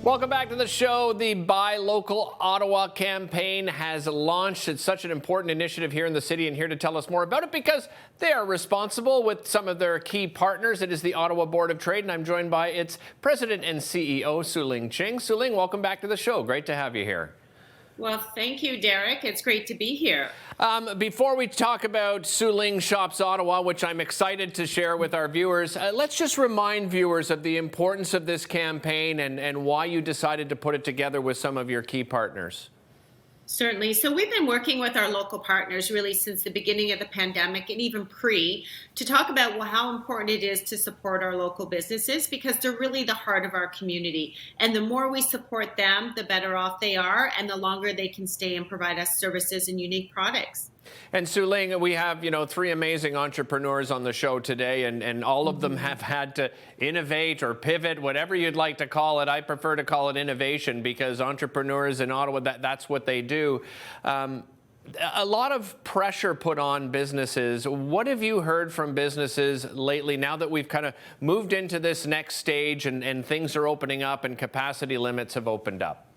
Welcome back to the show. The Buy Local Ottawa campaign has launched. It's such an important initiative here in the city, and here to tell us more about it because they are responsible with some of their key partners. It is the Ottawa Board of Trade, and I'm joined by its president and CEO, Sueling Ching. Sueling, welcome back to the show. Great to have you here. Well, thank you, Derek. It's great to be here. Before we talk about Ling Shop's Ottawa, which I'm excited to share with our viewers, let's just remind viewers of the importance of this campaign and why you decided to put it together with some of your key partners. Certainly. So we've been working with our local partners really since the beginning of the pandemic and even pre to talk about how important it is to support our local businesses because they're really the heart of our community. And the more we support them, the better off they are and the longer they can stay and provide us services and unique products. And Sueling, we have, three amazing entrepreneurs on the show today, and all of them have had to innovate or pivot, whatever you'd like to call it. I prefer to call it innovation because entrepreneurs in Ottawa, that's what they do. A lot of pressure put on businesses. What have you heard from businesses lately now that we've kind of moved into this next stage and things are opening up and capacity limits have opened up?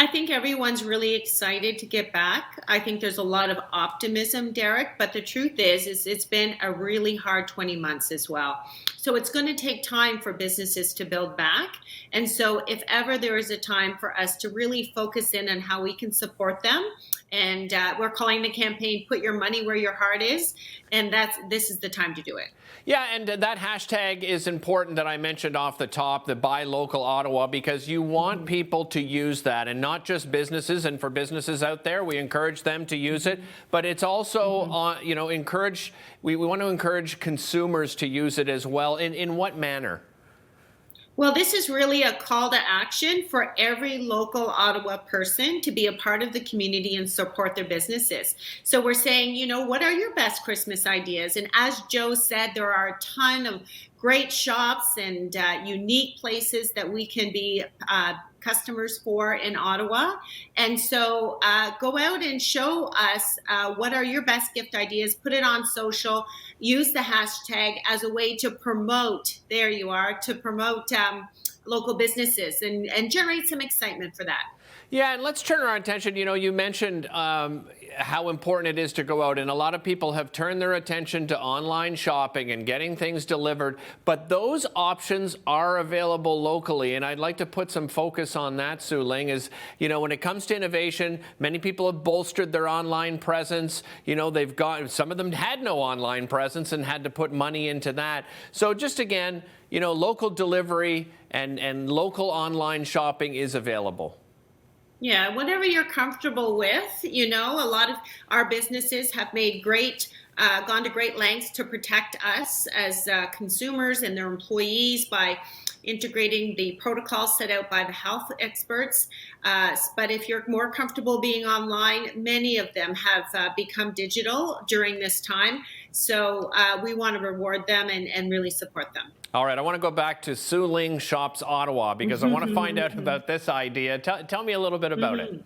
I think everyone's really excited to get back. I think there's a lot of optimism, Derek, but the truth is it's been a really hard 20 months as well. So it's going to take time for businesses to build back. And so if ever there is a time for us to really focus in on how we can support them, and we're calling the campaign, Put Your Money Where Your Heart Is, and this is the time to do it. Yeah, and that hashtag is important that I mentioned off the top, the Buy Local Ottawa, because you want people to use that, and not just businesses. And for businesses out there, we encourage them to use it, but it's also, we want to encourage consumers to use it as well. In what manner? Well, this is really a call to action for every local Ottawa person to be a part of the community and support their businesses. So we're saying, what are your best Christmas ideas? And as Joe said, there are a ton of great shops and unique places that we can be customers for in Ottawa. And so go out and show us what are your best gift ideas, put it on social, use the hashtag as a way to promote, to promote local businesses and generate some excitement for that. Yeah, and let's turn our attention. You mentioned how important it is to go out, and a lot of people have turned their attention to online shopping and getting things delivered, but those options are available locally, and I'd like to put some focus on that, Sueling, is, when it comes to innovation, many people have bolstered their online presence. Some of them had no online presence and had to put money into that. So just again, local delivery and local online shopping is available. Yeah, whatever you're comfortable with. A lot of our businesses have made gone to great lengths to protect us as consumers and their employees by integrating the protocols set out by the health experts. But if you're more comfortable being online, many of them have become digital during this time. So we want to reward them and really support them. All right, I want to go back to Sueling Shop's Ottawa because I want to find out about this idea. Tell me a little bit about it.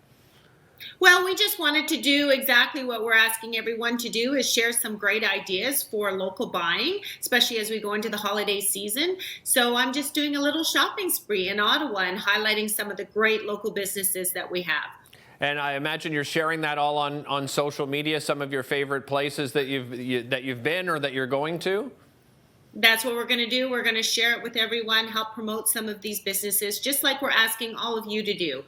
Well, we just wanted to do exactly what we're asking everyone to do, is share some great ideas for local buying, especially as we go into the holiday season. So I'm just doing a little shopping spree in Ottawa and highlighting some of the great local businesses that we have. And I imagine you're sharing that all on social media, some of your favorite places that you've been or that you're going to? That's what we're going to do. We're going to share it with everyone, help promote some of these businesses, just like we're asking all of you to do.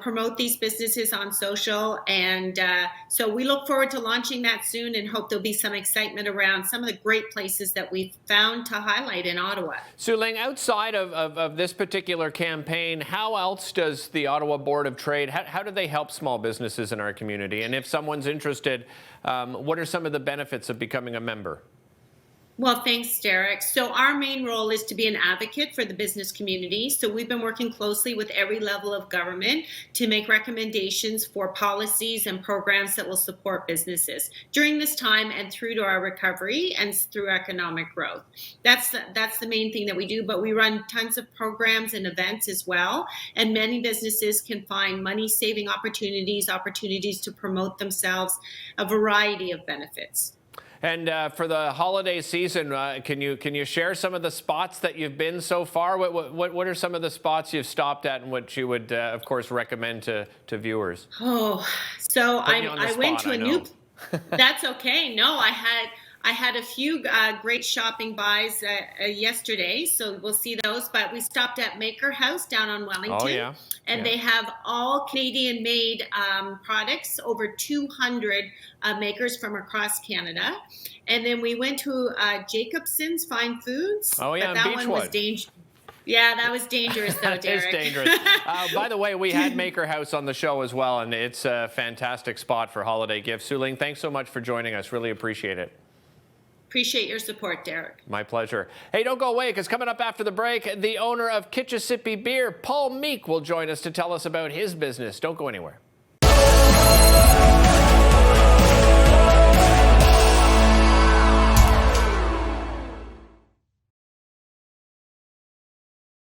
Promote these businesses on social. And so we look forward to launching that soon and hope there'll be some excitement around some of the great places that we've found to highlight in Ottawa. Sueling, outside of this particular campaign, how else does the Ottawa Board of Trade, how do they help small businesses in our community? And if someone's interested, what are some of the benefits of becoming a member? Well, thanks, Derek. So our main role is to be an advocate for the business community. So we've been working closely with every level of government to make recommendations for policies and programs that will support businesses during this time and through to our recovery and through economic growth. That's the main thing that we do, but we run tons of programs and events as well. And many businesses can find money-saving opportunities to promote themselves, a variety of benefits. And for the holiday season, can you share some of the spots that you've been so far? What are some of the spots you've stopped at and what you would, of course, recommend to viewers? Oh, so I went to a new. That's okay. No, I had a few great shopping buys yesterday, so we'll see those. But we stopped at Maker House down on Wellington. Oh, yeah. And they have all Canadian-made products, over 200 makers from across Canada. And then we went to Jacobson's Fine Foods. Oh, yeah, but that one was dangerous. Yeah, that was dangerous, though, Derek. It's dangerous. By the way, we had Maker House on the show as well, and it's a fantastic spot for holiday gifts. Sueling, thanks so much for joining us. Really appreciate it. Appreciate your support, Derek. My pleasure. Hey, don't go away, because coming up after the break, the owner of Kitchissippi Beer, Paul Meek, will join us to tell us about his business. Don't go anywhere.